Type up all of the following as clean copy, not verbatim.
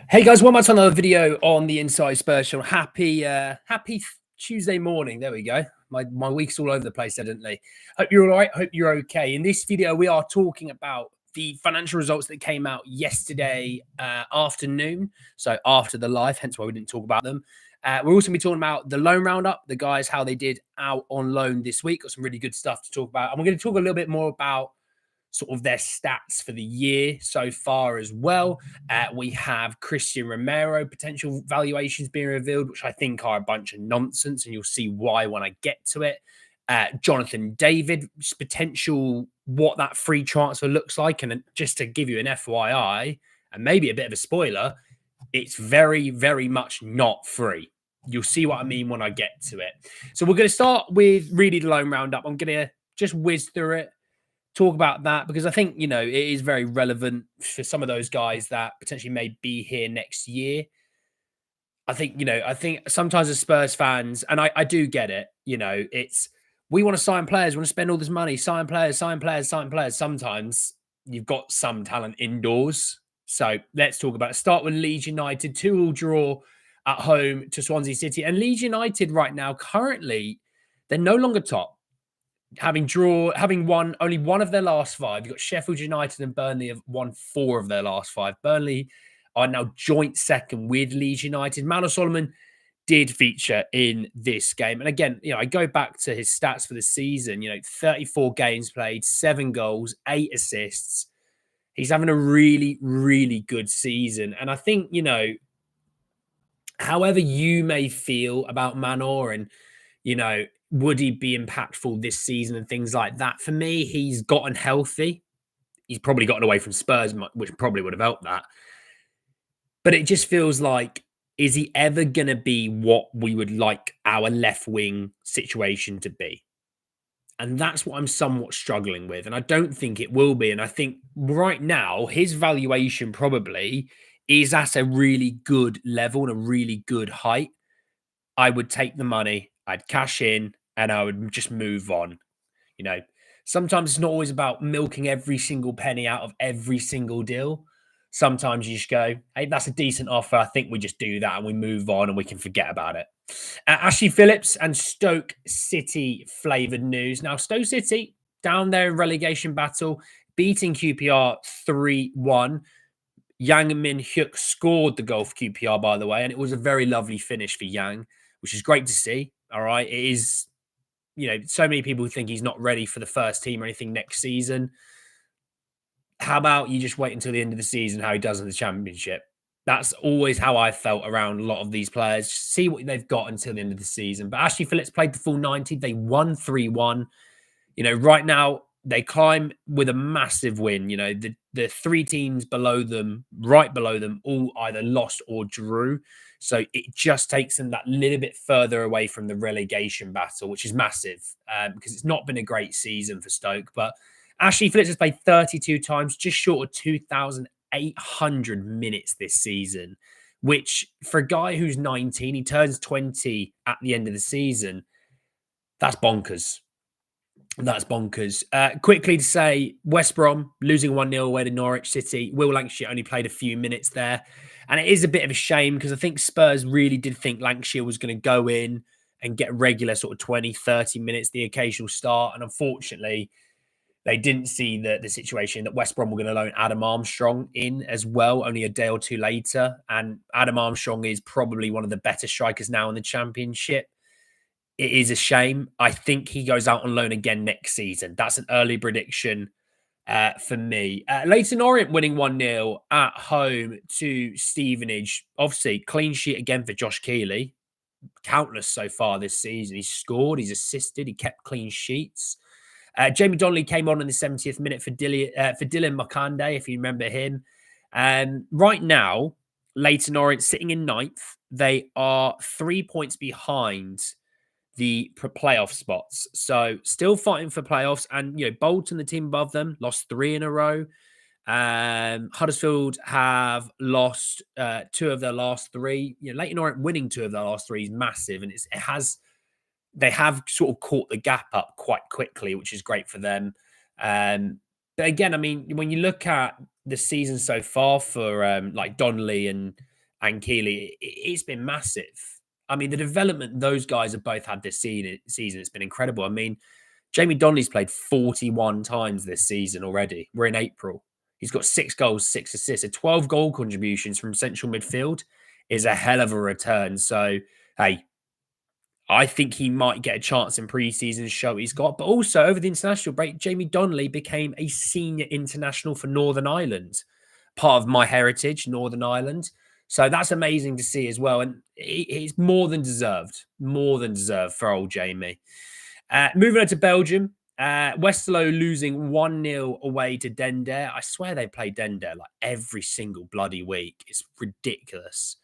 Hey guys, welcome back to another video on the Inside Spurs show. Happy Tuesday morning. There we go. My week's all over the place, evidently. Hope you're all right. Hope you're okay. In this video, we are talking about the financial results that came out yesterday afternoon. So after the live, hence why we didn't talk about them. We're also going to be talking about the loan roundup, the guys, how they did out on loan this week. Got some really good stuff to talk about. And we're going to talk a little bit more about sort of their stats for the year so far as well. We have Cristian Romero potential valuations being revealed, which I think are a bunch of nonsense, and you'll see why when I get to it. Jonathan David's potential, what that free transfer looks like. And just to give you an FYI, and maybe a bit of a spoiler, it's very, very much not free. You'll see what I mean when I get to it. So we're going to start with really the loan roundup. I'm going to just whiz through it, talk about that, because I think, you know, it is very relevant for some of those guys that potentially may be here next year. I think sometimes as Spurs fans, and I do get it, you know, it's, we want to sign players, we want to spend all this money, sign players. Sometimes you've got some talent indoors. So let's talk about it. Start with Leeds United, 2-2 draw at home to Swansea City. And Leeds United right now, currently, they're no longer top. Having won only one of their last five. You've got Sheffield United and Burnley have won 4 of their last 5. Burnley are now joint second with Leeds United. Manor Solomon did feature in this game. And again, you know, I go back to his stats for the season, you know, 34 games played, 7 goals, 8 assists. He's having a really, really good season. And I think, you know, however you may feel about Manor and, you know, would he be impactful this season and things like that? For me, he's gotten healthy. He's probably gotten away from Spurs, which probably would have helped that. But it just feels like, is he ever going to be what we would like our left wing situation to be? And that's what I'm somewhat struggling with. And I don't think it will be. And I think right now, his valuation probably is at a really good level and a really good height. I would take the money, I'd cash in, and I would just move on. You know, sometimes it's not always about milking every single penny out of every single deal. Sometimes you just go, hey, that's a decent offer. I think we just do that and we move on and we can forget about it. Ashley Phillips and Stoke City flavoured news. Now, Stoke City down there in relegation battle, beating QPR 3-1. Heung-Min scored the goal for QPR, by the way, and it was a very lovely finish for Yang, which is great to see. All right. It is, you know, so many people think he's not ready for the first team or anything next season. How about you just wait until the end of the season, how he does in the Championship? That's always how I felt around a lot of these players. Just see what they've got until the end of the season. But Ashley Phillips played the full 90. They won 3-1. You know, right now, they climb with a massive win. You know, the 3 teams below them, right below them, all either lost or drew. So it just takes them that little bit further away from the relegation battle, which is massive because it's not been a great season for Stoke. But Ashley Phillips has played 32 times, just short of 2,800 minutes this season, which for a guy who's 19, he turns 20 at the end of the season. That's bonkers. That's bonkers. Quickly to say, West Brom losing 1-0 away to Norwich City. Will Lancashire only played a few minutes there. And it is a bit of a shame because I think Spurs really did think Lancashire was going to go in and get regular sort of 20, 30 minutes, the occasional start. And unfortunately, they didn't see the situation that West Brom were going to loan Adam Armstrong in as well, only a day or two later. And Adam Armstrong is probably one of the better strikers now in the Championship. It is a shame. I think he goes out on loan again next season. That's an early prediction for me. Leyton Orient winning 1-0 at home to Stevenage. Obviously, clean sheet again for Josh Keeley. Countless so far this season. He's scored, he's assisted, he kept clean sheets. Jamie Donnelly came on in the 70th minute for Dylan Makande, if you remember him. Right now, Leyton Orient sitting in 9th. They are 3 points behind the playoff spots. So still fighting for playoffs. And, you know, Bolton, the team above them, lost 3 in a row. Huddersfield have lost 2 of their last 3. You know, Leyton Orient winning 2 of their last 3 is massive. And they have sort of caught the gap up quite quickly, which is great for them. But again, I mean, when you look at the season so far for like Donnelly and and Keeley, it's been massive. I mean, the development those guys have both had this season, it's been incredible. I mean, Jamie Donnelly's played 41 times this season already. We're in April. He's got 6 goals, 6 assists, and 12 goal contributions from central midfield is a hell of a return. So, hey, I think he might get a chance in pre-season to show what he's got. But also, over the international break, Jamie Donnelly became a senior international for Northern Ireland, part of my heritage, Northern Ireland. So that's amazing to see as well. And he's more than deserved for old Jamie. Moving on to Belgium, Westerlo losing 1-0 away to Dender. I swear they play Dender like every single bloody week. It's ridiculous.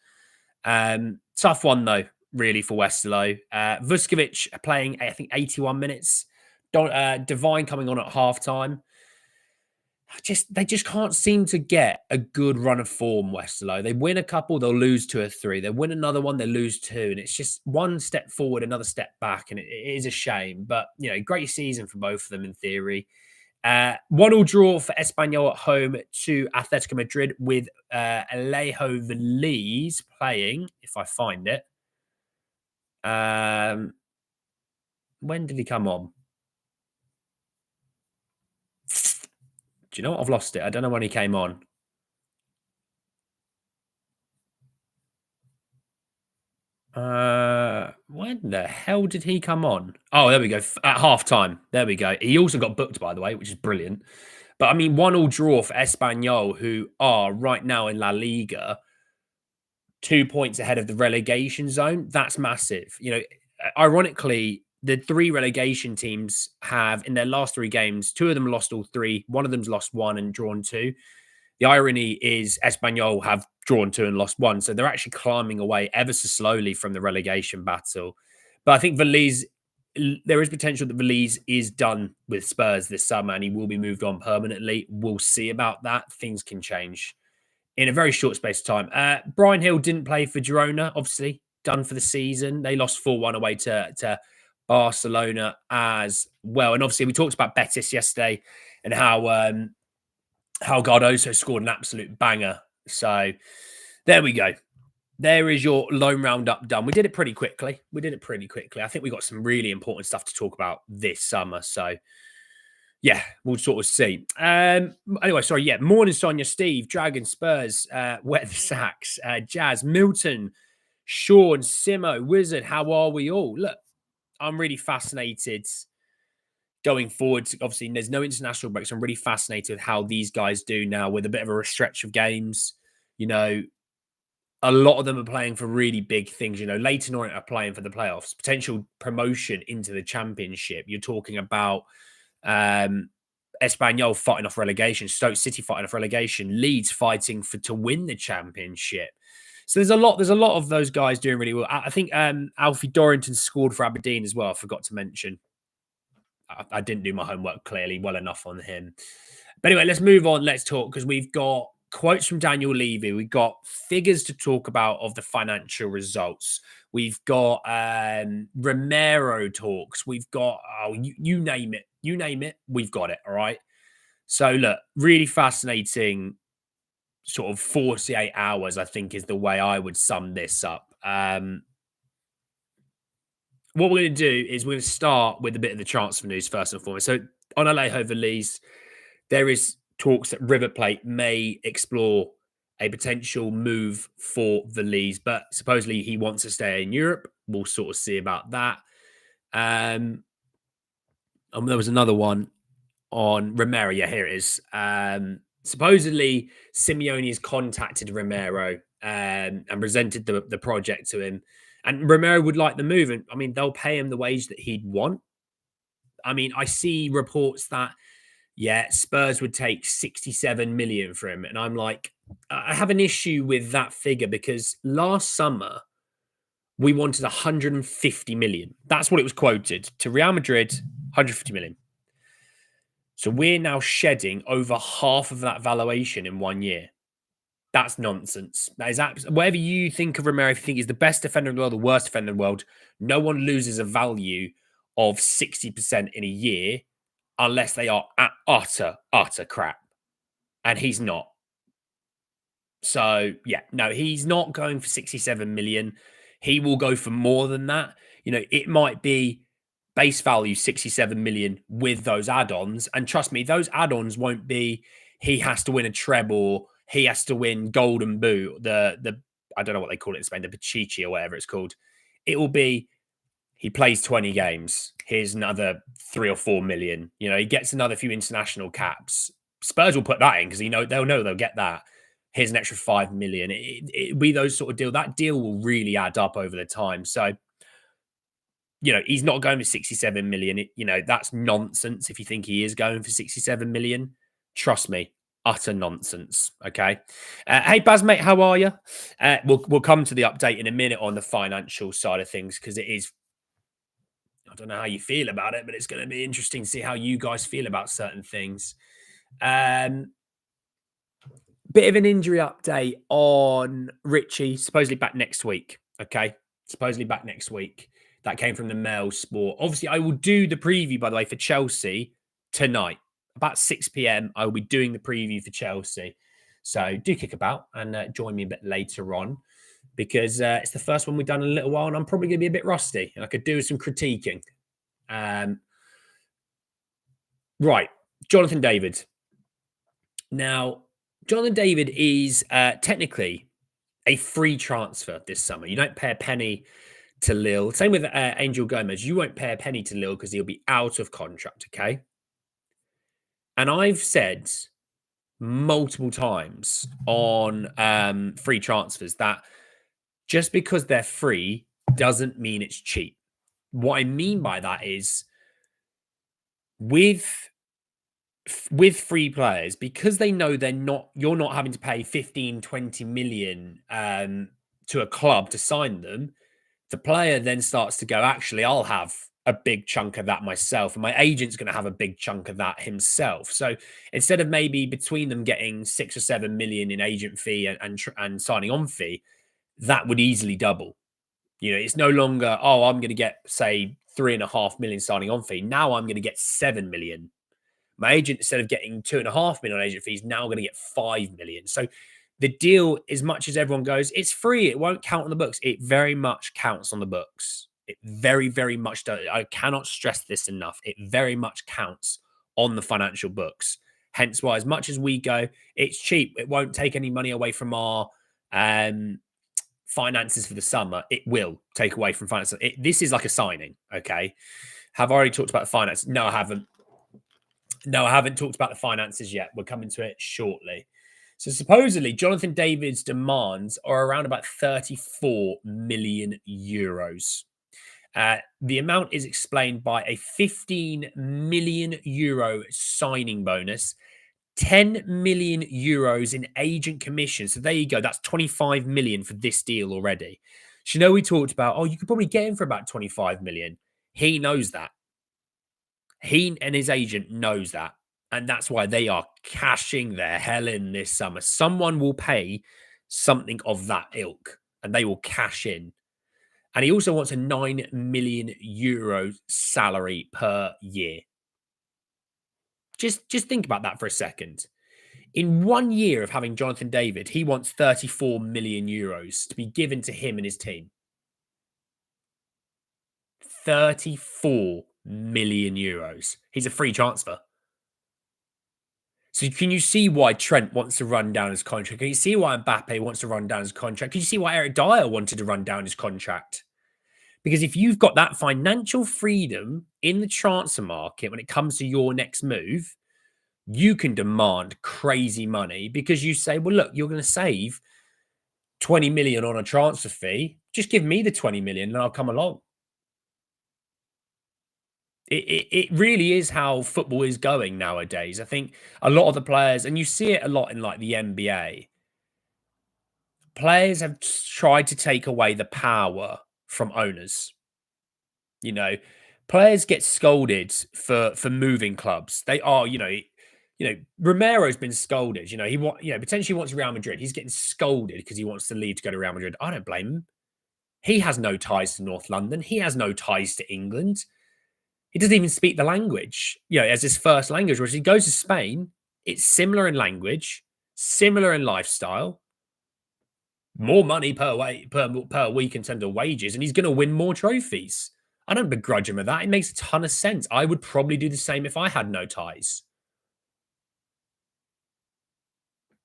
Tough one, though, really, for Westerlo. Vuskovic playing, I think, 81 minutes. Divine coming on at halftime. They just can't seem to get a good run of form, Westerlo. They win a couple, they'll lose 2 or 3. They win another one, they lose 2. And it's just one step forward, another step back. And it is a shame. But, great season for both of them in theory. 1-1 draw for Espanyol at home to Atletico Madrid with Alejo Veliz playing, if I find it. When did he come on? Do you know what? I've lost it. I don't know when he came on. When the hell did he come on? Oh, there we go. At halftime. There we go. He also got booked, by the way, which is brilliant. But I mean, 1-1 draw for Espanyol, who are right now in La Liga, 2 points ahead of the relegation zone. That's massive. Ironically, the 3 relegation teams have, in their last 3 games, 2 of them lost all 3. One of them's lost 1 and drawn 2. The irony is Espanyol have drawn 2 and lost 1. So they're actually climbing away ever so slowly from the relegation battle. But I think there is potential that Veliz is done with Spurs this summer and he will be moved on permanently. We'll see about that. Things can change in a very short space of time. Brian Hill didn't play for Girona, obviously, done for the season. They lost 4-1 away to Barcelona as well. And obviously, we talked about Betis yesterday and how Cardoso scored an absolute banger. So there we go. There is your loan roundup done. We did it pretty quickly. I think we got some really important stuff to talk about this summer. So yeah, we'll sort of see. Anyway, sorry. Yeah, morning, Sonia, Steve, Dragon, Spurs, Wet the Sacks, Jazz, Milton, Sean, Simo, Wizard. How are we all? Look, I'm really fascinated going forward. Obviously, there's no international breaks. I'm really fascinated with how these guys do now with a bit of a stretch of games. A lot of them are playing for really big things. Leighton Orient are playing for the playoffs, potential promotion into the championship. You're talking about Espanyol fighting off relegation, Stoke City fighting off relegation, Leeds fighting to win the championship. So there's a lot of those guys doing really well. I think Alfie Dorrington scored for Aberdeen as well. I forgot to mention. I didn't do my homework clearly well enough on him. But anyway, let's move on. Let's talk because we've got quotes from Daniel Levy. We've got figures to talk about of the financial results. We've got Romero talks. We've got, you name it. You name it, we've got it. All right. So look, really fascinating sort of 48 hours, I think, is the way I would sum this up. What we're going to do is we're going to start with a bit of the transfer news first and foremost. So on Alejo Veliz, there is talks that River Plate may explore a potential move for Veliz, but supposedly he wants to stay in Europe. We'll sort of see about that. There was another one on Romero. Yeah, here it is. Supposedly, Simeone has contacted Romero and presented the project to him. And Romero would like the move. And I mean, they'll pay him the wage that he'd want. I mean, I see reports that, Spurs would take 67 million for him. And I'm like, I have an issue with that figure because last summer we wanted 150 million. That's what it was quoted to Real Madrid, 150 million. So we're now shedding over half of that valuation in 1 year. That's nonsense. That is whatever you think of Romero, if you think he's the best defender in the world, the worst defender in the world, no one loses a value of 60% in a year unless they are utter crap. And he's not. So yeah, no, he's not going for 67 million. He will go for more than that. It might be base value 67 million with those add-ons. And trust me, those add-ons won't be he has to win a treble, he has to win golden boot, the I don't know what they call it in Spain, the Pichichi or whatever it's called. It will be he plays 20 games. Here's another 3 or 4 million. He gets another few international caps. Spurs will put that in because they'll know they'll get that. Here's an extra 5 million. It'll be those sort of deal. That deal will really add up over the time. So, he's not going for 67 million. That's nonsense. If you think he is going for 67 million, trust me, utter nonsense. Okay. Hey, Baz, mate, how are you? We'll come to the update in a minute on the financial side of things because it is. I don't know how you feel about it, but it's going to be interesting to see how you guys feel about certain things. Bit of an injury update on Richie, supposedly back next week. Okay. Supposedly back next week. That came from the Mail Sport. Obviously, I will do the preview, by the way, for Chelsea tonight. About 6 p.m. I will be doing the preview for Chelsea. So do kick about and join me a bit later on because it's the first one we've done in a little while and I'm probably going to be a bit rusty and I could do some critiquing. Right. Jonathan David. Now, Jonathan David is technically a free transfer this summer. You don't pay a penny to Lille. Same with Angel Gomez. You won't pay a penny to Lille because he'll be out of contract, okay? And I've said multiple times on free transfers that just because they're free doesn't mean it's cheap. What I mean by that is with free players, because they know you're not having to pay 15, 20 million to a club to sign them, the player then starts to go, actually, I'll have a big chunk of that myself. And my agent's going to have a big chunk of that himself. So instead of maybe between them getting 6 or 7 million in agent fee and signing on fee, that would easily double. It's no longer, I'm going to get, say, 3.5 million signing on fee. Now I'm going to get 7 million. My agent, instead of getting 2.5 million on agent fees, now going to get 5 million. So the deal, as much as everyone goes, it's free, it won't count on the books. It very much counts on the books. It very, very much does. I cannot stress this enough. It very much counts on the financial books. Hence why, as much as we go, it's cheap. It won't take any money away from our finances for the summer. It will take away from finances. This is like a signing, okay? Have I already talked about the finance? No, I haven't. No, I haven't talked about the finances yet. We're coming to it shortly. So supposedly, Jonathan David's demands are around about 34 million euros. The amount is explained by a 15 million euro signing bonus, 10 million euros in agent commission. So there you go. That's 25 million for this deal already. So, we talked about, you could probably get him for about 25 million. He knows that. He and his agent knows that. And that's why they are cashing their hell in this summer. Someone will pay something of that ilk and they will cash in. And he also wants a 9 million euro salary per year. Just think about that for a second. In 1 year of having Jonathan David, he wants 34 million euros to be given to him and his team. 34 million euros. He's a free transfer. So can you see why Trent wants to run down his contract? Can you see why Mbappe wants to run down his contract? Can you see why Eric Dyer wanted to run down his contract? Because if you've got that financial freedom in the transfer market when it comes to your next move, you can demand crazy money because you say, well, look, you're going to save 20 million on a transfer fee. Just give me the 20 million and I'll come along. It really is how football is going nowadays. I think a lot of the players, and you see it a lot in like the NBA, players have tried to take away the power from owners. Players get scolded for moving clubs. They are, Romero's been scolded. He potentially wants Real Madrid. He's getting scolded because he wants to leave to go to Real Madrid. I don't blame him. He has no ties to North London. He has no ties to England. He doesn't even speak the language, as his first language. Whereas he goes to Spain, it's similar in language, similar in lifestyle. more money per week in terms of wages, and he's going to win more trophies. I don't begrudge him of that. It makes a ton of sense. I would probably do the same if I had no ties.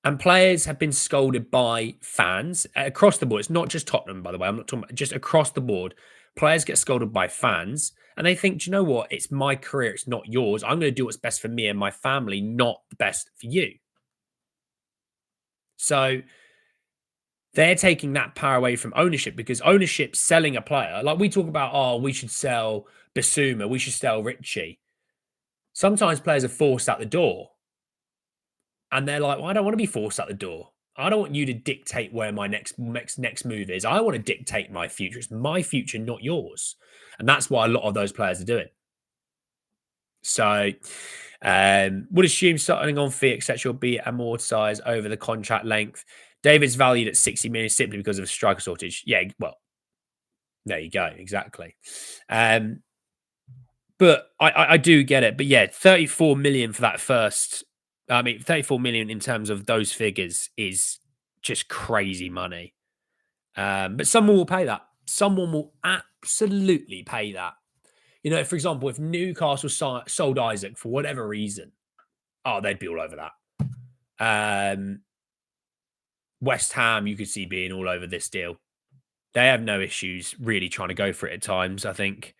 And players have been scolded by fans across the board. It's not just Tottenham, by the way. I'm not talking about just across the board. Players get scolded by fans and they think, do you know what? It's my career. It's not yours. I'm going to do what's best for me and my family, not the best for you. So they're taking that power away from ownership because ownership selling a player, like we talk about, oh, we should sell Basuma, we should sell Richie. Sometimes players are forced out the door and they're like, well, I don't want to be forced out the door. I don't want you to dictate where my next move is. I want to dictate my future. It's my future, not yours. And that's what a lot of those players are doing. So would assume starting on fee, etc., will be amortized over the contract length. David's valued at 60 million simply because of a striker shortage. Yeah, well, there you go. Exactly. But I do get it. But yeah, 34 million for that first. I mean, 34 million in terms of those figures is just crazy money. But someone will pay that. Someone will absolutely pay that. You know, for example, if Newcastle sold Isaac for whatever reason, oh, they'd be all over that. West Ham, you could see being all over this deal. They have no issues really trying to go for it at times, I think.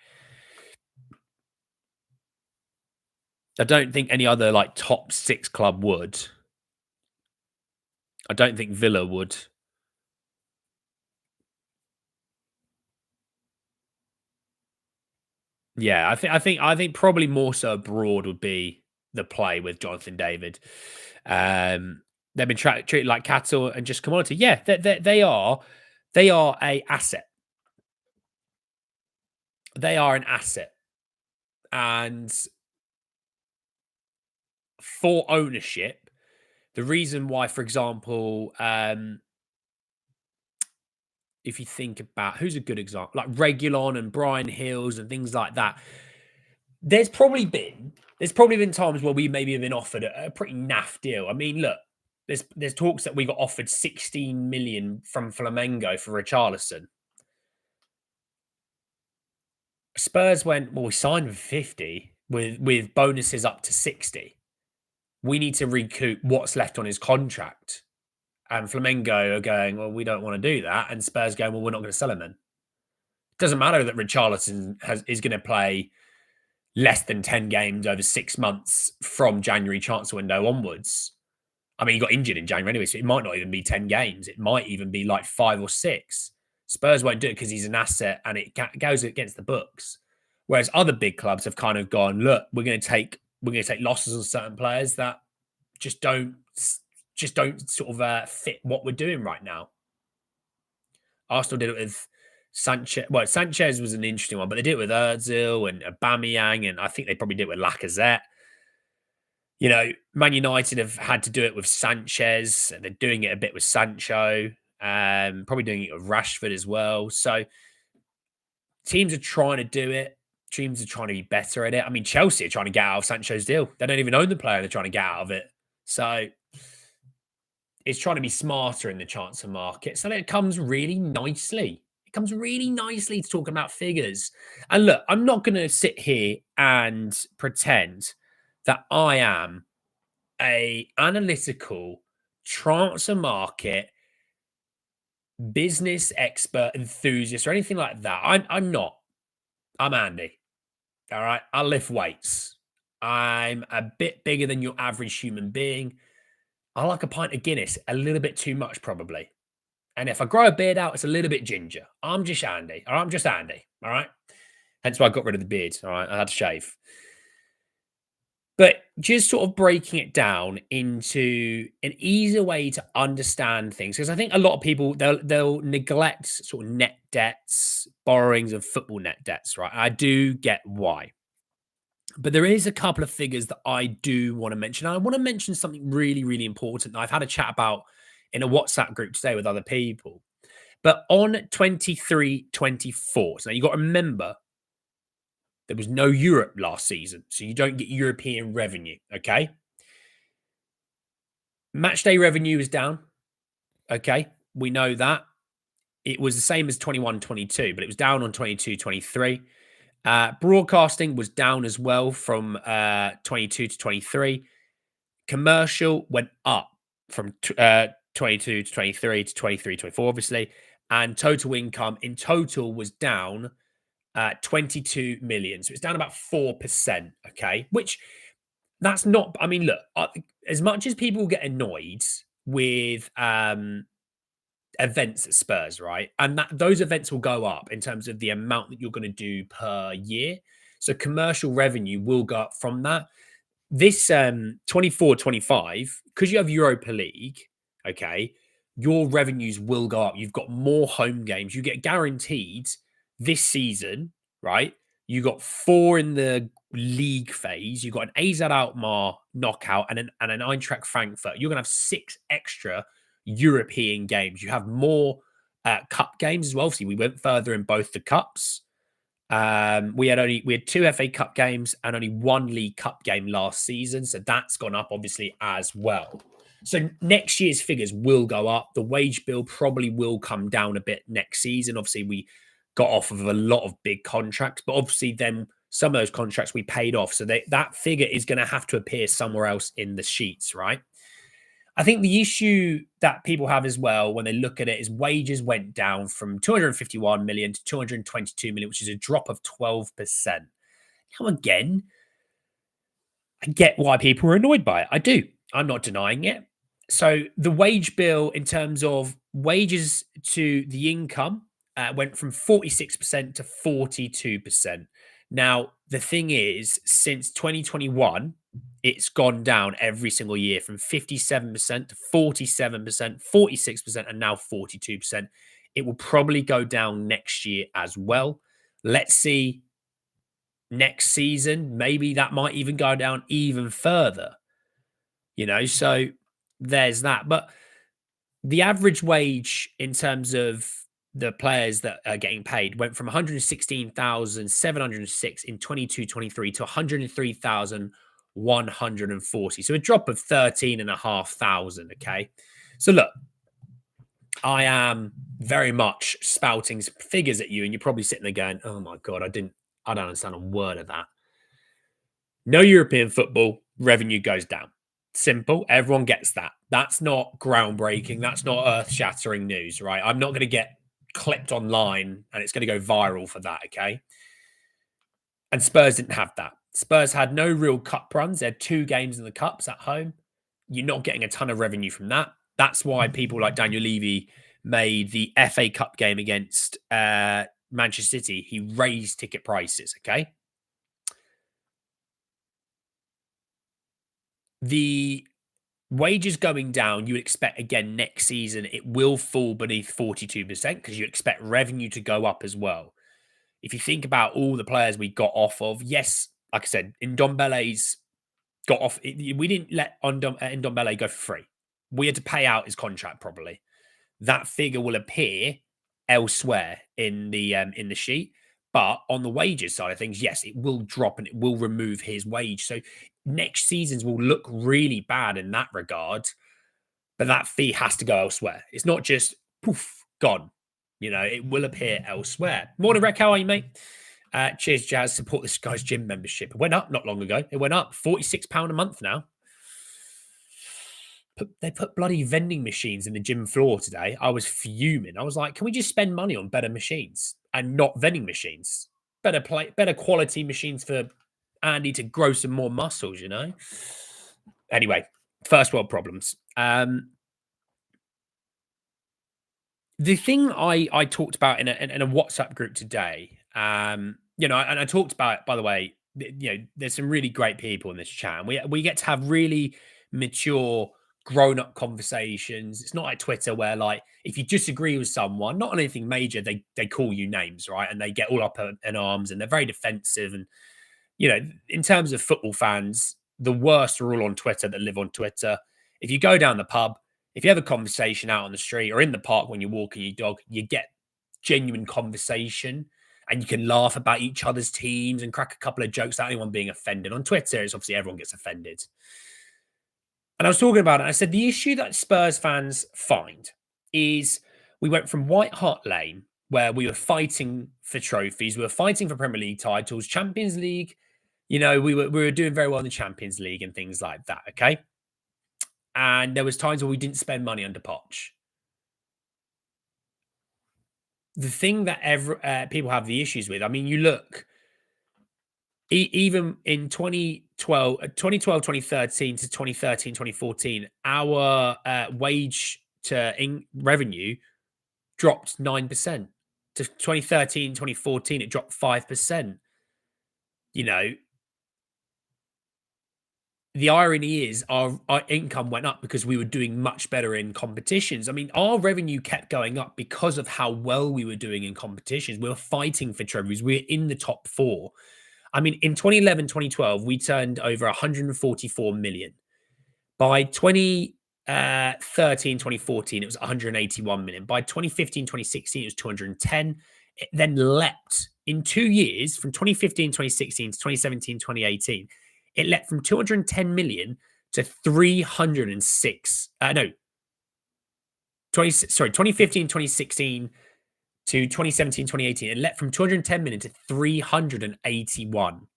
I don't think any other like top 6 club would. I don't think Villa would. Yeah, I think probably more so abroad would be the play with Jonathan David. They've been treated like cattle and just commodity. Yeah, they are a asset. They are an asset, and for ownership, the reason why, for example, if you think about who's a good example, like Regulon and Brian Hills and things like that, there's probably been times where we maybe have been offered a pretty naff deal. I mean, look, there's talks that we got offered 16 million from Flamengo for Richarlison. Spurs went, well, we signed with 50 with bonuses up to 60. We need to recoup what's left on his contract. And Flamengo are going, well, we don't want to do that. And Spurs going, well, we're not going to sell him then. It doesn't matter that Richarlison is going to play less than 10 games over 6 months from January transfer window onwards. I mean, he got injured in January anyway, so it might not even be 10 games. It might even be like 5 or 6. Spurs won't do it because he's an asset and it goes against the books. Whereas other big clubs have kind of gone, look, we're going to take losses on certain players that just don't sort of fit what we're doing right now. Arsenal did it with Sanchez. Well, Sanchez was an interesting one, but they did it with Ozil and Aubameyang, and I think they probably did it with Lacazette. You know, Man United have had to do it with Sanchez, and they're doing it a bit with Sancho, probably doing it with Rashford as well. So teams are trying to do it. Teams are trying to be better at it. I mean, Chelsea are trying to get out of Sancho's deal. They don't even own the player. They're trying to get out of it. So it's trying to be smarter in the transfer market. So it comes really nicely. It comes really nicely to talking about figures. And look, I'm not going to sit here and pretend that I am a analytical transfer market business expert enthusiast or anything like that. I'm not. I'm Andy. All right. I lift weights. I'm a bit bigger than your average human being. I like a pint of Guinness a little bit too much, probably. And if I grow a beard out, it's a little bit ginger. I'm just Andy. All right. I'm just Andy. All right. Hence why I got rid of the beard. All right. I had to shave. But just sort of breaking it down into an easier way to understand things, because I think a lot of people they'll neglect sort of net debts, borrowings of football net debts, right? I do get why, but there is a couple of figures that I do want to mention. I want to mention something really, really important that I've had a chat about in a WhatsApp group today with other people. But on 23-24, so now you got to remember there was no Europe last season, so you don't get European revenue, okay? Match day revenue is down, okay? We know that. It was the same as 21-22, but it was down on 22-23. Broadcasting was down as well from 22 to 23. Commercial went up from 22 to 23 to 23, 24, obviously. And total income in total was down 22 million. So it's down about 4%. Okay. Which that's not, I mean, look, as much as people get annoyed with events at Spurs, right? And that those events will go up in terms of the amount that you're going to do per year. So commercial revenue will go up from that. This 24-25, because you have Europa League, okay, your revenues will go up. You've got more home games. You get guaranteed this season, right? You got 4 in the league phase. You got an AZ Alkmaar knockout and an Eintracht Frankfurt. You're gonna have 6 extra European games. You have more cup games as well. Obviously, we went further in both the cups. We had 2 FA Cup games and only 1 League Cup game last season, so that's gone up obviously as well. So next year's figures will go up. The wage bill probably will come down a bit next season. Obviously, we got off of a lot of big contracts, but obviously then some of those contracts we paid off, so that figure is going to have to appear somewhere else in the sheets, right? I think the issue that people have as well when they look at it is wages went down from 251 million to 222 million, which is a drop of 12%. Now, again, I get why people are annoyed by it. I do. I'm not denying it. So the wage bill in terms of wages to the income went from 46% to 42%. Now, the thing is, since 2021, it's gone down every single year from 57% to 47%, 46%, and now 42%. It will probably go down next year as well. Let's see next season. Maybe that might even go down even further, so there's that. But the average wage in terms of the players that are getting paid went from 116,706 in 22-23 to 103,140. So a drop of 13,500. Okay. So look, I am very much spouting figures at you, and you're probably sitting there going, oh my God, I don't understand a word of that. No European football, revenue goes down. Simple. Everyone gets that. That's not groundbreaking. That's not earth-shattering news, right? I'm not going to get clipped online and it's going to go viral for that, okay? And Spurs didn't have that. Spurs had no real cup runs. They had 2 games in the cups at home. You're not getting a ton of revenue from that. That's why people like Daniel Levy made the FA Cup game against Manchester City. He raised ticket prices, okay? The wages going down, you would expect again next season it will fall beneath 42% because you expect revenue to go up as well. If you think about all the players we got off of, yes, like I said, Ndombele's got off. We didn't let Ndombele go for free. We had to pay out his contract probably. That figure will appear elsewhere in the sheet. But on the wages side of things, yes, it will drop and it will remove his wage. So next seasons will look really bad in that regard. But that fee has to go elsewhere. It's not just poof, gone. It will appear elsewhere. Morning, Rec. How are you, mate? Cheers, Jazz. Support this guy's gym membership. It went up not long ago. It went up £46 a month now. They put bloody vending machines in the gym floor today. I was fuming. I was like, can we just spend money on better machines and not vending machines? Better quality machines for Andy to grow some more muscles, Anyway, first world problems. The thing I talked about in a WhatsApp group today, and I talked about, by the way, there's some really great people in this chat. And we get to have really mature, grown-up conversations. It's not like Twitter where, like, if you disagree with someone, not on anything major, they call you names, right? And they get all up in arms and they're very defensive. And, in terms of football fans, the worst are all on Twitter that live on Twitter. If you go down the pub, if you have a conversation out on the street or in the park when you're walking your dog, you get genuine conversation and you can laugh about each other's teams and crack a couple of jokes without anyone being offended. On Twitter, it's obviously everyone gets offended. And I was talking about it. I said the issue that Spurs fans find is we went from White Hart Lane, where we were fighting for trophies, we were fighting for Premier League titles, Champions League. We were doing very well in the Champions League and things like that. Okay, and there was times where we didn't spend money under Poch. The thing that people have the issues with, I mean, you look, even in 2013 to 2013, 2014, our wage to revenue dropped 9%. To 2013, 2014, it dropped 5%. You know, the irony is our income went up because we were doing much better in competitions. I mean, our revenue kept going up because of how well we were doing in competitions. We were fighting for trophies. We were in the top four. I mean, in 2011, 2012, we turned over 144 million. By 2013, 2014, it was 181 million. By 2015, 2016, it was 210. It then leapt in 2 years from 2015, 2016 to 2017, 2018. It leapt from 210 million to 306. 2015, 2016 to 2017, 2018. It leapt from 210 million to 381.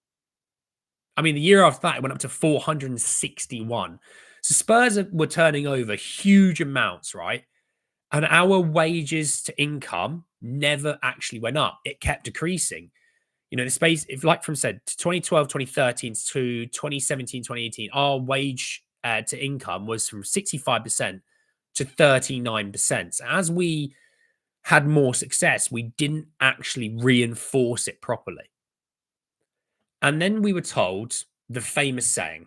I mean, the year after that, it went up to 461. So Spurs were turning over huge amounts, right? And our wages to income never actually went up. It kept decreasing. You know, the space, if like from said, 2012, 2013 to 2017, 2018, our wage to income was from 65% to 39%. So as we had more success, we didn't actually reinforce it properly. And then we were told the famous saying,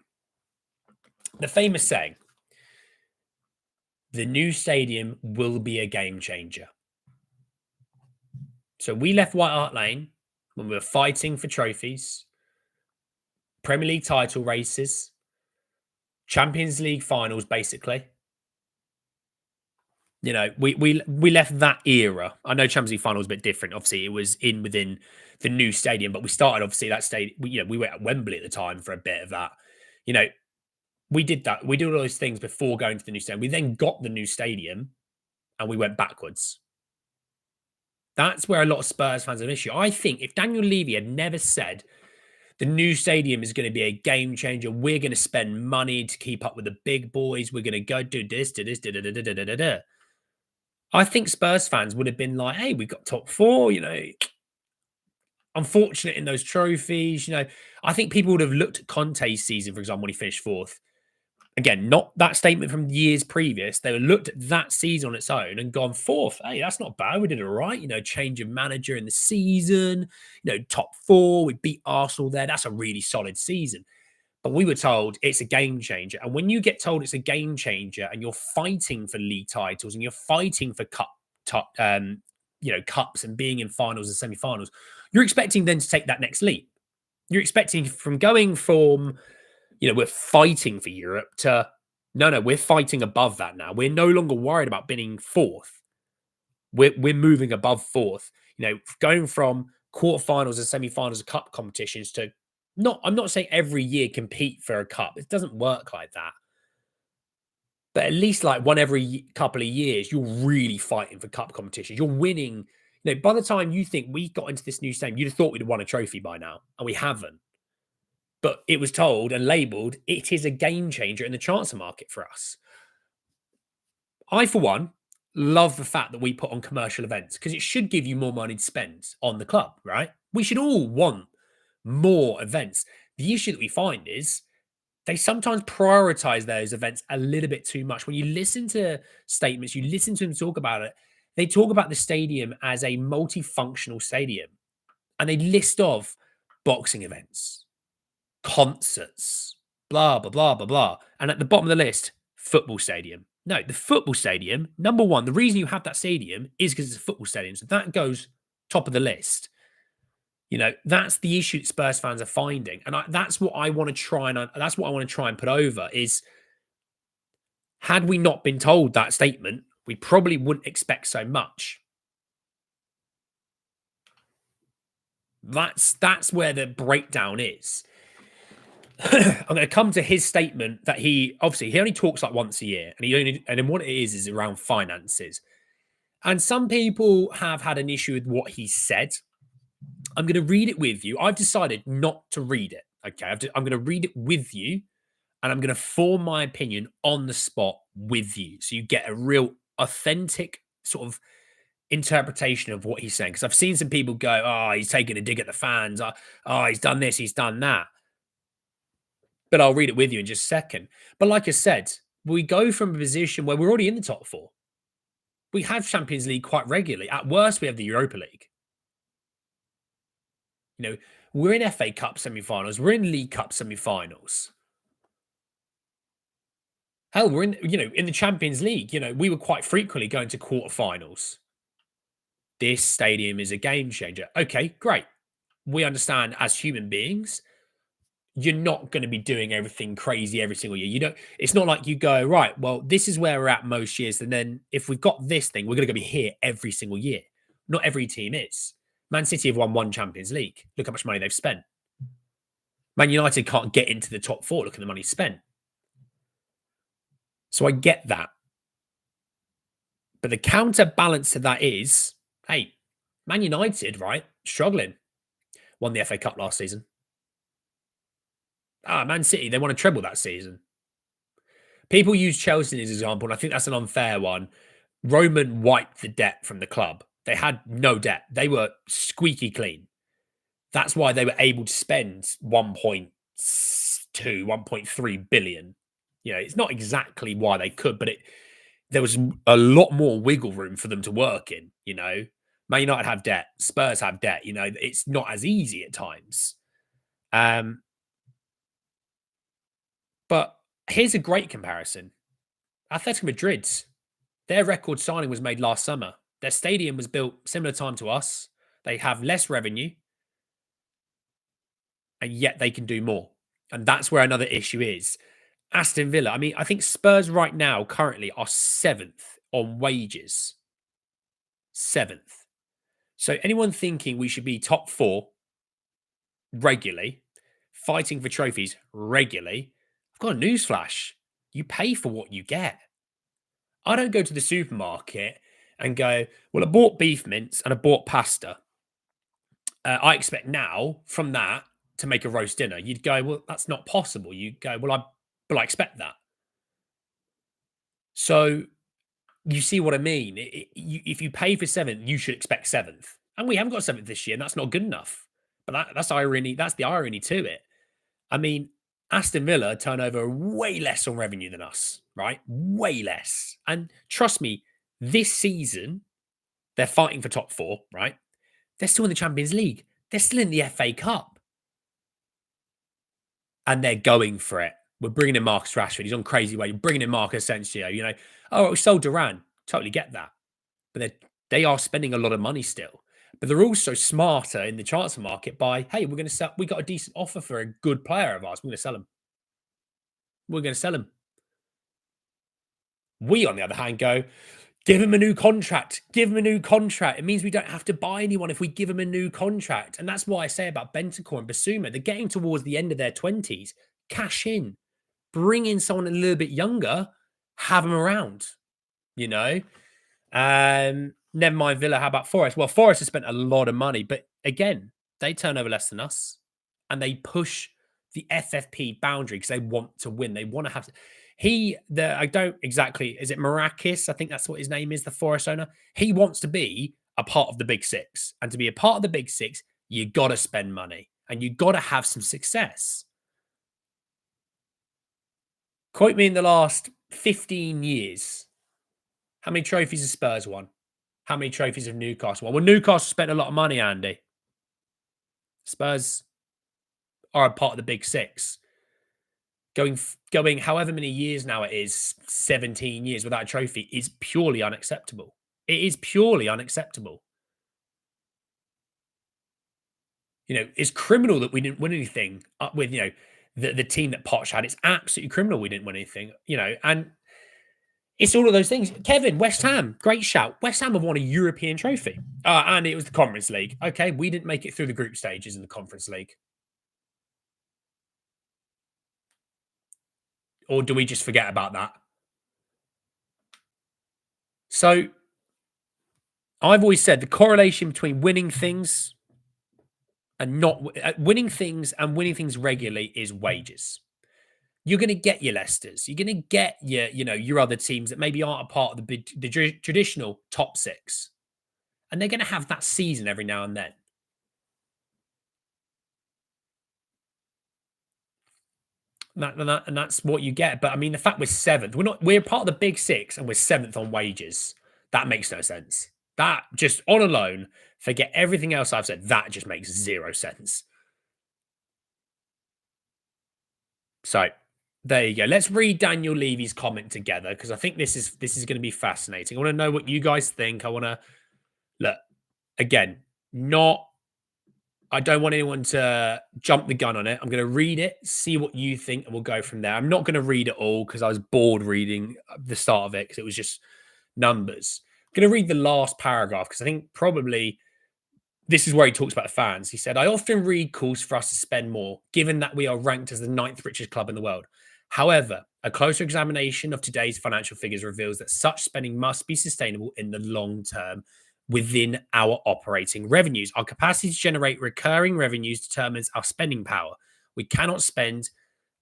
the new stadium will be a game changer. So we left White Hart Lane when we were fighting for trophies, Premier League title races, Champions League finals, basically. You know, we left that era. I know Champions League final was a bit different. Obviously, it was within the new stadium, but we started obviously that stadium. We were at Wembley at the time for a bit of that. You know, we did that. We did all those things before going to the new stadium. We then got the new stadium, and we went backwards. That's where a lot of Spurs fans have an issue. I think if Daniel Levy had never said the new stadium is going to be a game changer, we're going to spend money to keep up with the big boys, we're going to go do this, I think Spurs fans would have been like, hey, we've got top four, you know, unfortunate in those trophies. You know, I think people would have looked at Conte's season, for example, when he finished fourth. Again, not that statement from years previous. They looked at that season on its own and gone fourth. Hey, that's not bad. We did it right. You know, change of manager in the season, you know, top four. We beat Arsenal there. That's a really solid season. But we were told it's a game changer. And when you get told it's a game changer and you're fighting for league titles and you're fighting for cups and being in finals and semi-finals, you're expecting then to take that next leap. You're expecting from going from, you know, we're fighting for Europe to, no, we're fighting above that now. We're no longer worried about being fourth. We're moving above fourth. You know, going from quarterfinals and semi-finals of cup competitions to I'm not saying every year compete for a cup. It doesn't work like that. But at least like one every couple of years, you're really fighting for cup competitions. You're winning. You know, by the time you think we got into this new stadium, you'd have thought we'd have won a trophy by now, and we haven't. But it was told and labelled, it is a game changer in the transfer market for us. I, for one, love the fact that we put on commercial events because it should give you more money to spend on the club, right? We should all want more events. The issue that we find is they sometimes prioritize those events a little bit too much. When you listen to statements, you listen to them talk about it, they talk about the stadium as a multifunctional stadium and they list off boxing events, concerts, blah, blah, blah, blah, blah. And at the bottom of the list, football stadium. No, the football stadium, number one, the reason you have that stadium is because it's a football stadium. So that goes top of the list. You know, that's the issue that Spurs fans are finding. And that's what I want to try and put over is, had we not been told that statement, we probably wouldn't expect so much. That's where the breakdown is. I'm going to come to his statement that he only talks like once a year, and then what it is around finances. And some people have had an issue with what he said. I'm going to read it with you. I've decided not to read it. Okay. I'm going to read it with you and I'm going to form my opinion on the spot with you. So you get a real authentic sort of interpretation of what he's saying. Because I've seen some people go, oh, he's taking a dig at the fans. Oh, he's done this, he's done that. But I'll read it with you in just a second. But like I said, we go from a position where we're already in the top four. We have Champions League quite regularly. At worst, we have the Europa League. You know, we're in FA Cup semi-finals. We're in League Cup semi-finals. Hell, we're in, in the Champions League. We were quite frequently going to quarterfinals. This stadium is a game changer. Okay, great. We understand as human beings, you're not going to be doing everything crazy every single year. It's not like you go, right, well, this is where we're at most years. And then if we've got this thing, we're going to be here every single year. Not every team is. Man City have won one Champions League. Look how much money they've spent. Man United can't get into the top four. Look at the money spent. So I get that. But the counterbalance to that is, hey, Man United, right, struggling. Won the FA Cup last season. Man City, they won a treble that season. People use Chelsea as an example, and I think that's an unfair one. Roman wiped the debt from the club. They had no debt. They were squeaky clean. That's why they were able to spend 1.2, 1.3 billion. It's not exactly why they could, but there was a lot more wiggle room for them to work in. Man United have debt. Spurs have debt. It's not as easy at times. But here's a great comparison. Atletico Madrid, their record signing was made last summer. Their stadium was built similar time to us. They have less revenue, and yet they can do more. And that's where another issue is. Aston Villa, I think Spurs right now currently are 7th on wages. 7th. So anyone thinking we should be top 4 regularly, fighting for trophies regularly, I've got a newsflash. You pay for what you get. I don't go to the supermarket and go, well, I bought beef mince and I bought pasta. I expect now from that to make a roast dinner. You'd go, well, that's not possible. You go, well, I expect that. So you see what I mean? If you pay for 7th, you should expect 7th. And we haven't got 7th this year, and that's not good enough. But that's irony. That's the irony to it. Aston Villa turn over way less on revenue than us, right? Way less. And trust me, this season, they're fighting for top 4, right? They're still in the Champions League. They're still in the FA Cup. And they're going for it. We're bringing in Marcus Rashford. He's on crazy way. You're bringing in Marcus Asensio. We sold Duran. Totally get that. But they are spending a lot of money still. But they're also smarter in the transfer market by, hey, we're going to sell. We got a decent offer for a good player of ours. We're going to sell him. We're going to sell him. We, on the other hand, go, give him a new contract. Give him a new contract. It means we don't have to buy anyone if we give him a new contract. And that's why I say about Bentancur and Basuma. They're getting towards the end of their 20s. Cash in. Bring in someone a little bit younger. Have them around. Never mind Villa. How about Forest? Well, Forest has spent a lot of money. But again, they turn over less than us. And they push the FFP boundary because they want to win. They want to have to. I don't exactly, is it Marrakis? I think that's what his name is, the Forest owner. He wants to be a part of the Big Six. And to be a part of the Big Six, you got to spend money and you got to have some success. Quote me in the last 15 years. How many trophies have Spurs won? How many trophies have Newcastle won? Well, Newcastle spent a lot of money, Andy. Spurs are a part of the Big Six. Going however many years now it is, 17 years without a trophy is purely unacceptable. It is purely unacceptable. It's criminal that we didn't win anything up with, the team that Poch had. It's absolutely criminal we didn't win anything, and it's all of those things. Kevin, West Ham, great shout. West Ham have won a European trophy. And it was the Conference League. Okay, we didn't make it through the group stages in the Conference League. Or do we just forget about that? So I've always said the correlation between winning things and not winning things and winning things regularly is wages. You're going to get your Leicesters. You're going to get your other teams that maybe aren't a part of the traditional top six, and they're going to have that season every now and then. And that's what you get. But I mean, the fact we're seventh, we're part of the big six, and we're seventh on wages. That makes no sense. That just on alone, forget everything else I've said. That just makes zero sense. So there you go. Let's read Daniel Levy's comment together because I think this is going to be fascinating. I want to know what you guys think. I want to look again. I don't want anyone to jump the gun on it. I'm going to read it, see what you think, and we'll go from there. I'm not going to read it all because I was bored reading the start of it because it was just numbers. I'm going to read the last paragraph because I think probably this is where he talks about the fans. He said, I often read calls for us to spend more, given that we are ranked as the 9th richest club in the world. However, a closer examination of today's financial figures reveals that such spending must be sustainable in the long term within our operating revenues. Our capacity to generate recurring revenues determines our spending power. We cannot spend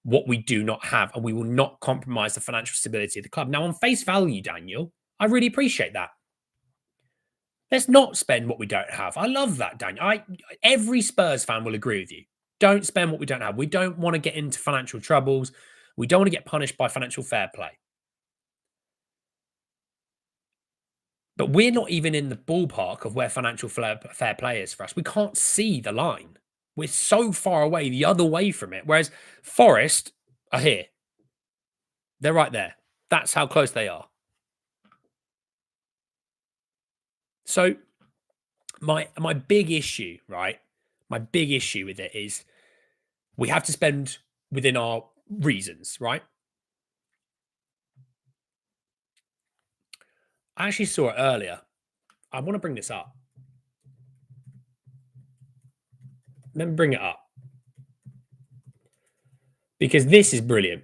what we do not have, and we will not compromise the financial stability of the club. Now, on face value, Daniel, I really appreciate that. Let's not spend what we don't have. I love that, Daniel. Every Spurs fan will agree with you. Don't spend what we don't have. We don't want to get into financial troubles. We don't want to get punished by financial fair play. But we're not even in the ballpark of where financial fair play is for us. We can't see the line. We're so far away, the other way from it. Whereas Forest are here. They're right there. That's how close they are. So my big issue, right? My big issue with it is we have to spend within our reasons, right? I actually saw it earlier. I want to bring this up. Let me bring it up. Because this is brilliant.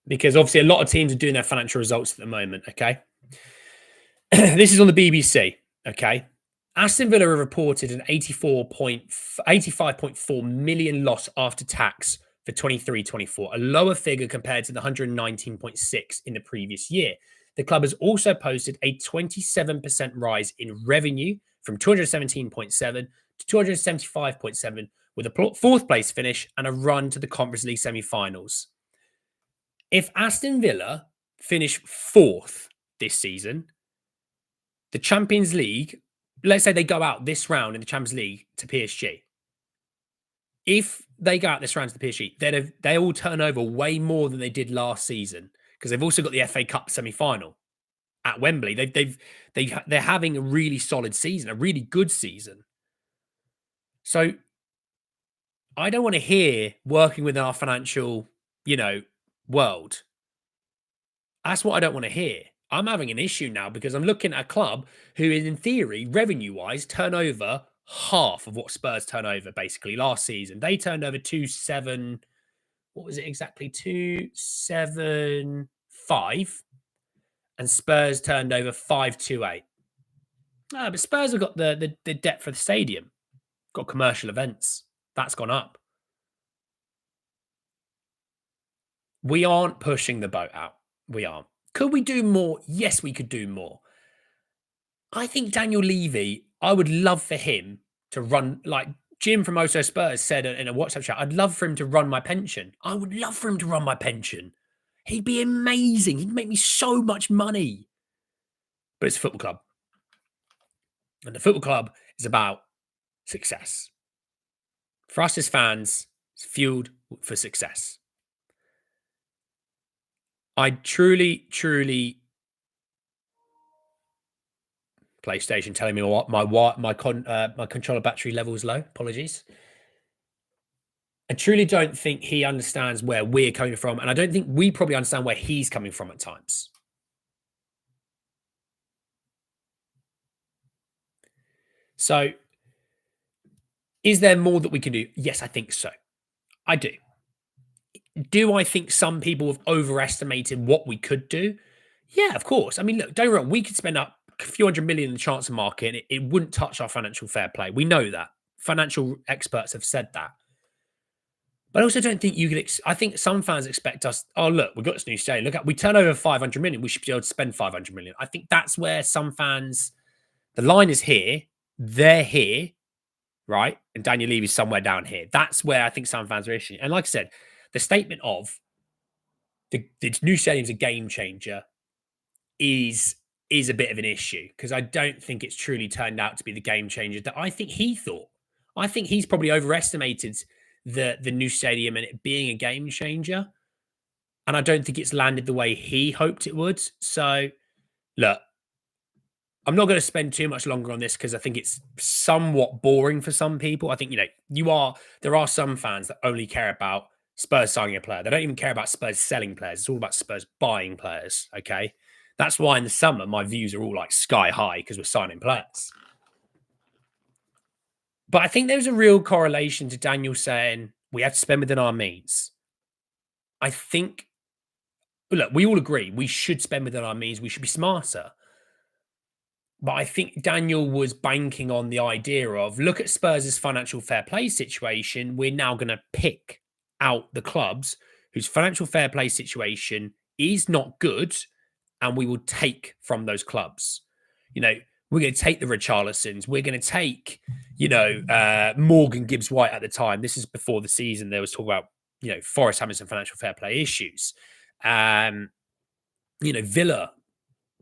Because obviously a lot of teams are doing their financial results at the moment, okay? This is on the BBC, okay? Aston Villa have reported an 85.4 million loss after tax for 23-24, a lower figure compared to the 119.6 in the previous year. The club has also posted a 27% rise in revenue from 217.7 to 275.7, with a fourth place finish and a run to the Conference League semi-finals. If Aston Villa finish fourth this season, the Champions League, let's say they go out this round in the Champions League to PSG. If they go out this round to the PSG, they all turn over way more than they did last season because they've also got the FA Cup semi-final at Wembley. They're having a really solid season, a really good season. So I don't want to hear working within our financial, world. That's what I don't want to hear. I'm having an issue now because I'm looking at a club who, in theory, revenue-wise, turn over half of what Spurs turn over, basically, last season. They turned over 275, what was it exactly? 275, and Spurs turned over 528. But Spurs have got the depth for the stadium, got commercial events. That's gone up. We aren't pushing the boat out. We aren't. Could we do more? Yes, we could do more. I think Daniel Levy, I would love for him to run, like Jim from Oso Spurs said in a WhatsApp chat, I'd love for him to run my pension. I would love for him to run my pension. He'd be amazing. He'd make me so much money. But it's a football club. And the football club is about success. For us as fans, it's fueled for success. I truly PlayStation telling me what my controller battery level is low. Apologies. I truly don't think he understands where we're coming from, and I don't think we probably understand where he's coming from at times. So, is there more that we can do? Yes, I think so. I do. Do I think some people have overestimated what we could do? Yeah, of course. I mean, look, don't get me wrong. We could spend up a few hundred million in the transfer market, and it wouldn't touch our financial fair play. We know that. Financial experts have said that. But I also don't think you could. I think some fans expect us. Oh, look, we've got this new stadium. Look, we turn over 500 million. We should be able to spend 500 million. I think that's where some fans. The line is here. They're here, right? And Daniel Levy's somewhere down here. That's where I think some fans are issuing. And like I said, the statement of the new stadium's a game changer is a bit of an issue, because I don't think it's truly turned out to be the game changer that I think he thought. I think he's probably overestimated the new stadium and it being a game changer. And I don't think it's landed the way he hoped it would. So, look, I'm not going to spend too much longer on this because I think it's somewhat boring for some people. I think, there are some fans that only care about Spurs signing a player. They don't even care about Spurs selling players. It's all about Spurs buying players. Okay. That's why in the summer, my views are all like sky high because we're signing players. But I think there's a real correlation to Daniel saying we have to spend within our means. I think, look, we all agree we should spend within our means. We should be smarter. But I think Daniel was banking on the idea of, look at Spurs' financial fair play situation. We're now going to pick out the clubs whose financial fair play situation is not good, and we will take from those clubs. We're going to take the Richarlisons. We're going to take, Morgan Gibbs-White at the time. This is before the season. There was talk about, Forest having some financial fair play issues. Villa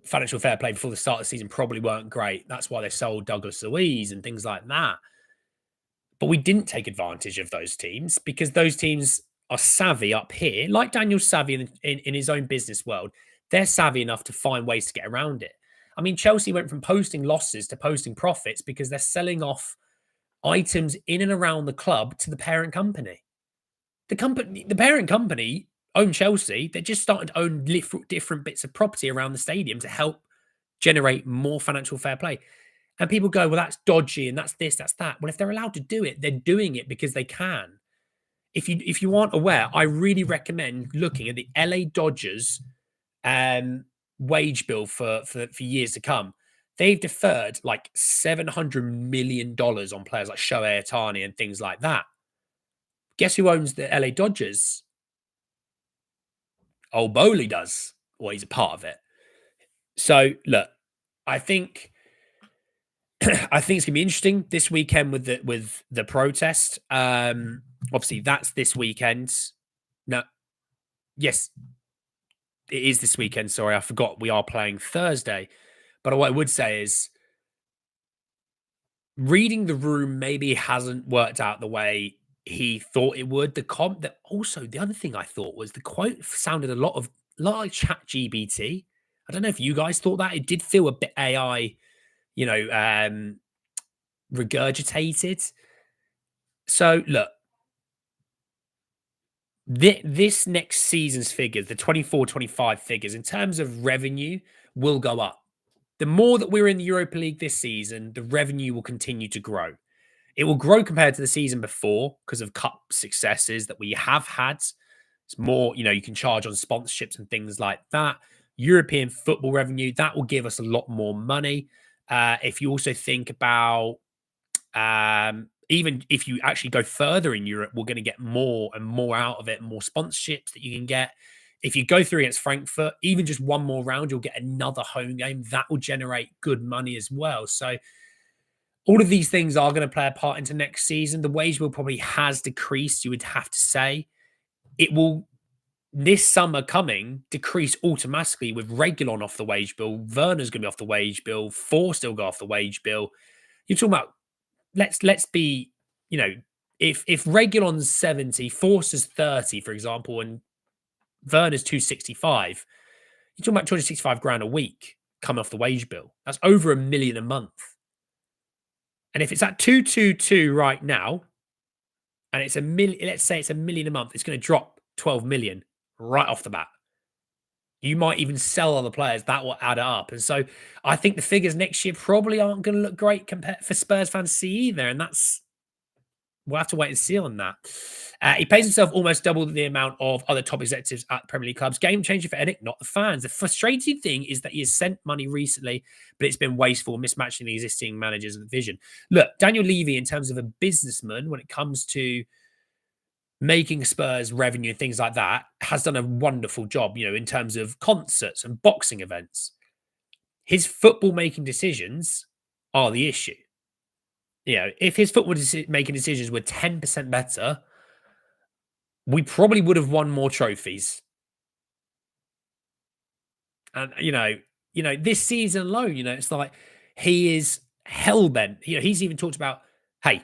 financial fair play before the start of the season probably weren't great. That's why they sold Douglas Luiz and things like that. But we didn't take advantage of those teams because those teams are savvy up here, like Daniel's savvy in his own business world. They're savvy enough to find ways to get around it. I mean, Chelsea went from posting losses to posting profits because they're selling off items in and around the club to the parent company. The parent company own Chelsea. They're just starting to own different bits of property around the stadium to help generate more financial fair play. And people go, well, that's dodgy and that's this, that's that. Well, if they're allowed to do it, they're doing it because they can. If you aren't aware, I really recommend looking at the LA Dodgers wage bill for years to come. They've deferred like $700 million on players like Shohei Ohtani and things like that. Guess who owns the LA Dodgers? Old Bowley does. Well, he's a part of it. So, look, I think it's gonna be interesting this weekend with the protest. Obviously, that's this weekend. No, yes, it is this weekend. Sorry, I forgot we are playing Thursday. But what I would say is, reading the room maybe hasn't worked out the way he thought it would. The other thing I thought was the quote sounded a lot like ChatGPT. I don't know if you guys thought that. It did feel a bit AI, regurgitated. So look, this next season's figures, the 24-25 figures in terms of revenue, will go up. The more that we're in the Europa League this season, the revenue will continue to grow. It will grow compared to the season before because of cup successes that we have had. It's more, you can charge on sponsorships and things like that. European football revenue, that will give us a lot more money. If you also think about, even if you actually go further in Europe, we're going to get more and more out of it, more sponsorships that you can get. If you go through against Frankfurt, even just one more round, you'll get another home game. That will generate good money as well. So all of these things are going to play a part into next season. The wage bill probably has decreased, you would have to say. It will, this summer coming, decrease automatically with Reguilon off the wage bill. Werner's going to be off the wage bill. Forster will go off the wage bill. You're talking about, let's be, if Reguilon's 70, Forster's 30, for example, and Werner's 265, you're talking about 265 grand a week coming off the wage bill. That's over $1 million a month. And if it's at 222 right now, and it's $1 million, let's say it's $1 million a month, it's going to drop 12 million right off the bat. You might even sell other players. That will add up. And so I think the figures next year probably aren't going to look great for Spurs fans to see either. And that's we'll have to wait and see on that. He pays himself almost double the amount of other top executives at Premier League clubs. Game changer for Edic, not the fans. The frustrating thing is that he has sent money recently, but it's been wasteful, mismatching the existing managers and vision. Look, Daniel Levy, in terms of a businessman, when it comes to making Spurs revenue and things like that, has done a wonderful job, in terms of concerts and boxing events. His football making decisions are the issue. If his football making decisions were 10% better, we probably would have won more trophies. And this season alone, it's like he is hell bent. He's even talked about, hey,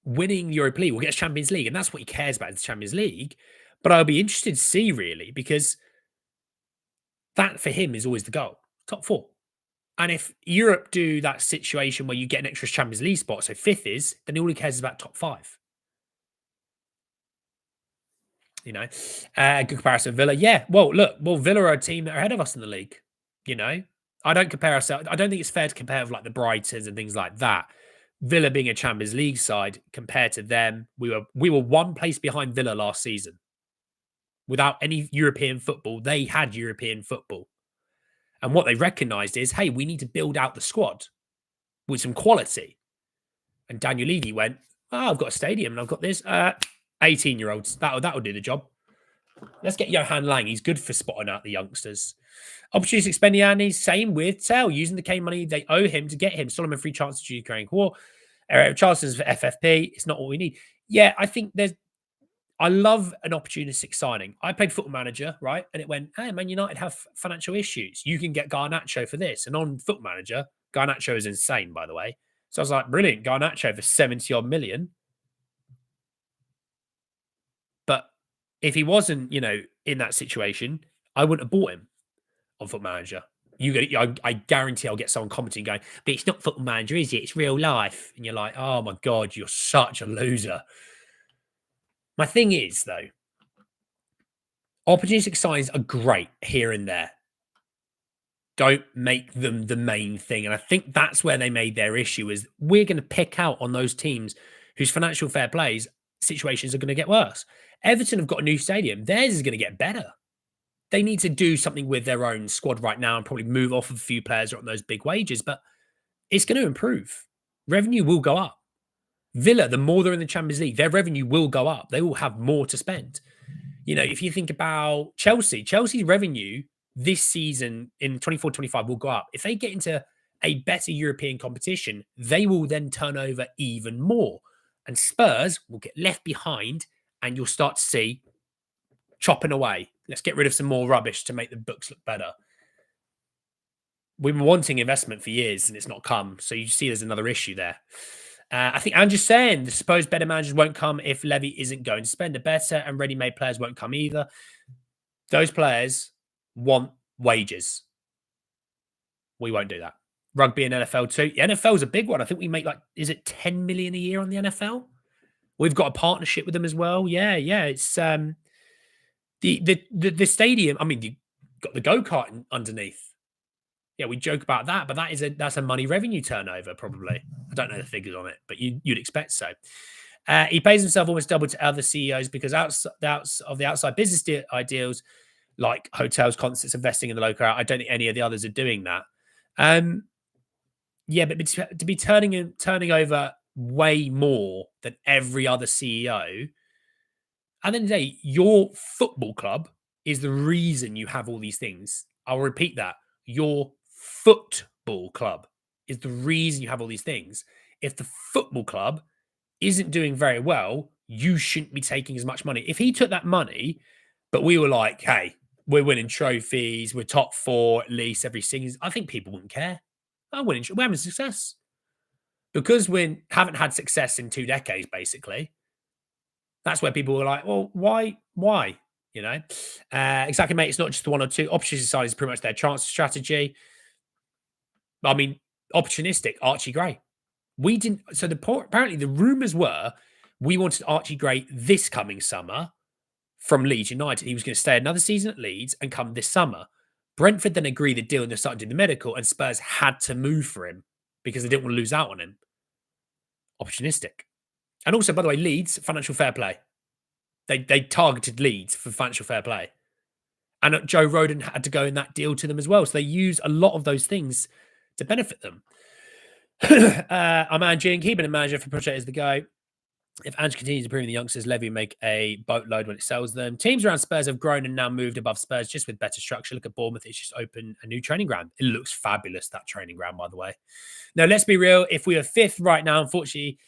winning Europa League will get us Champions League, and that's what he cares about, is the Champions League. But I'll be interested to see, really, because that for him is always the goal, top 4. And if Europe do that situation where you get an extra Champions League spot, so 5th is, then all he cares is about top 5. Good comparison. Villa, yeah. Well, look, Villa are a team that are ahead of us in the league. I don't compare ourselves. I don't think it's fair to compare with like the Brightons and things like that. Villa being a Champions League side compared to them, we were one place behind Villa last season. Without any European football, they had European football. And what they recognised is, hey, we need to build out the squad with some quality. And Daniel Levy went, I've got a stadium and I've got this. 18-year-olds, that'll do the job. Let's get Johan Lang. He's good for spotting out the youngsters. Opportunistic Spendiani, same with Tell, using the K money they owe him to get him. Solomon free chances to Ukraine war. Charleston's for FFP. It's not what we need. Yeah, I think I love an opportunistic signing. I played Football Manager, right? And it went, hey, Man United have financial issues. You can get Garnacho for this. And on Football Manager, Garnacho is insane, by the way. So I was like, brilliant, Garnacho for 70-odd million. But if he wasn't, in that situation, I wouldn't have bought him on Football Manager. I guarantee I'll get someone commenting going, but it's not Football Manager, is it? It's real life. And you're like, oh my God, you're such a loser. My thing is, though, opportunistic signs are great here and there. Don't make them the main thing. And I think that's where they made their issue, is we're going to pick out on those teams whose financial fair plays situations are going to get worse. Everton have got a new stadium. Theirs is going to get better. They need to do something with their own squad right now and probably move off of a few players on those big wages, but it's going to improve. Revenue will go up. Villa, the more they're in the Champions League, their revenue will go up. They will have more to spend. If you think about Chelsea's revenue this season in 24-25 will go up. If they get into a better European competition, they will then turn over even more. And Spurs will get left behind, and you'll start to see chopping away. Let's get rid of some more rubbish to make the books look better. We've been wanting investment for years, and it's not come. So you see there's another issue there. I think Ange's saying the supposed better managers won't come if Levy isn't going to spend. A better and ready-made players won't come either. Those players want wages. We won't do that. Rugby and NFL too. The NFL is a big one. I think we make is it 10 million a year on the NFL? We've got a partnership with them as well. Yeah. It's the stadium. I mean, you got the go-kart underneath. Yeah, we joke about that, but that's a money revenue turnover, probably. I don't know the figures on it, but you'd expect so. He pays himself almost double to other CEOs because of the outside business ideals, like hotels, concerts, investing in the local. I don't think any of the others are doing that. Yeah, but to be turning over way more than every other CEO, at the end of the day, your football club is the reason you have all these things. I'll repeat that. Your football club is the reason you have all these things. If the football club isn't doing very well, you shouldn't be taking as much money. If he took that money, but we were like, hey, we're winning trophies, we're top 4 at least every season, I think people wouldn't care. We're having success. Because we haven't had success in 2 decades, basically. That's where people were like, well, why? Exactly, mate. It's not just the 1 or 2. Opportunity side is pretty much their transfer strategy. I mean, opportunistic, Archie Gray. We didn't. So apparently the rumours were we wanted Archie Gray this coming summer from Leeds United. He was going to stay another season at Leeds and come this summer. Brentford then agreed the deal and they started doing the medical, and Spurs had to move for him because they didn't want to lose out on him. Opportunistic. And also, by the way, Leeds, financial fair play. They targeted Leeds for financial fair play. And Joe Rodon had to go in that deal to them as well. So they use a lot of those things to benefit them. I'm Ange, keeping a manager for Project is the go. If Ange continues improving the youngsters, Levy make a boatload when it sells them. Teams around Spurs have grown and now moved above Spurs just with better structure. Look at Bournemouth. It's just opened a new training ground. It looks fabulous, that training ground, by the way. Now, let's be real. If we are fifth right now, unfortunately,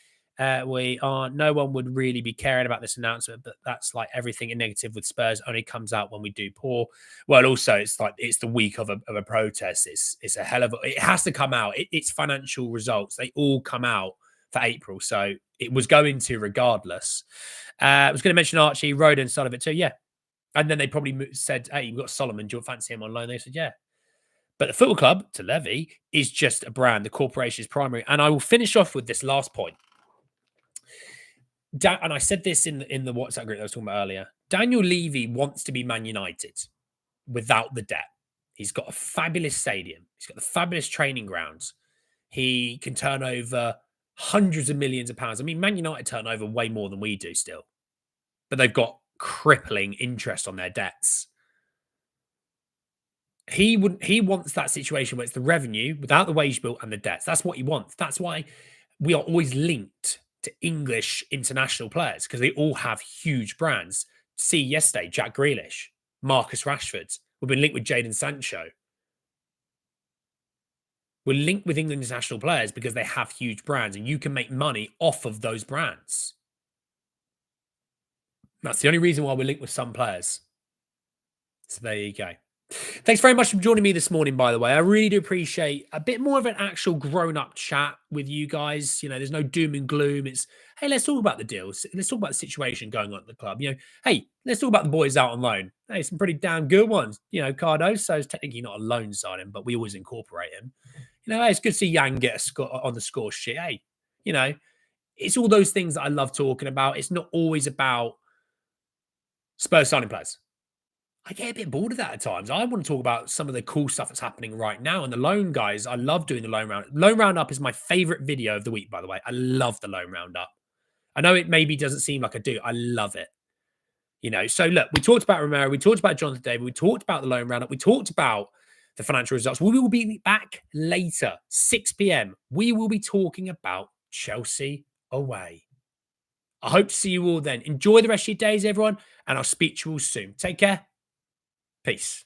we are. No one would really be caring about this announcement, but that's like everything in negative with Spurs only comes out when we do poor. Well, also it's like it's the week of a protest. It's a hell of it has to come out. It's financial results. They all come out for April, so it was going to regardless. I was going to mention Archie Rodon side of it too, yeah. And then they probably said, "Hey, you've got Solomon. Do you fancy him on loan?" They said, "Yeah." But the football club, to Levy, is just a brand. The corporation is primary. And I will finish off with this last point. And I said this in the WhatsApp group that I was talking about earlier. Daniel Levy wants to be Man United without the debt. He's got a fabulous stadium. He's got the fabulous training grounds. He can turn over hundreds of millions of pounds. I mean, Man United turn over way more than we do still. But they've got crippling interest on their debts. He wants that situation where it's the revenue without the wage bill and the debts. That's what he wants. That's why we are always linked to English international players because they all have huge brands. See yesterday, Jack Grealish, Marcus Rashford. We've been linked with Jadon Sancho. We're linked with England international players because they have huge brands and you can make money off of those brands. That's the only reason why we're linked with some players. So there you go. Thanks very much for joining me this morning, by the way. I really do appreciate a bit more of an actual grown-up chat with you guys. You know, there's no doom and gloom. It's, hey, let's talk about the deals. Let's talk about the situation going on at the club. You know, hey, let's talk about the boys out on loan. Hey, some pretty damn good ones. You know, Cardoso is technically not a loan signing, but we always incorporate him. You know, hey, it's good to see Yang get a score on the score sheet. Hey, you know, it's all those things that I love talking about. It's not always about Spurs signing players. I get a bit bored of that at times. I want to talk about some of the cool stuff that's happening right now. And the loan guys, I love doing the loan round. Loan roundup is my favorite video of the week, by the way. I love the loan roundup. I know it maybe doesn't seem like I do. I love it. You know, so look, we talked about Romero, we talked about Jonathan David, we talked about the loan roundup, we talked about the financial results. We will be back later, 6 p.m. We will be talking about Chelsea away. I hope to see you all then. Enjoy the rest of your days, everyone, and I'll speak to you all soon. Take care. Peace.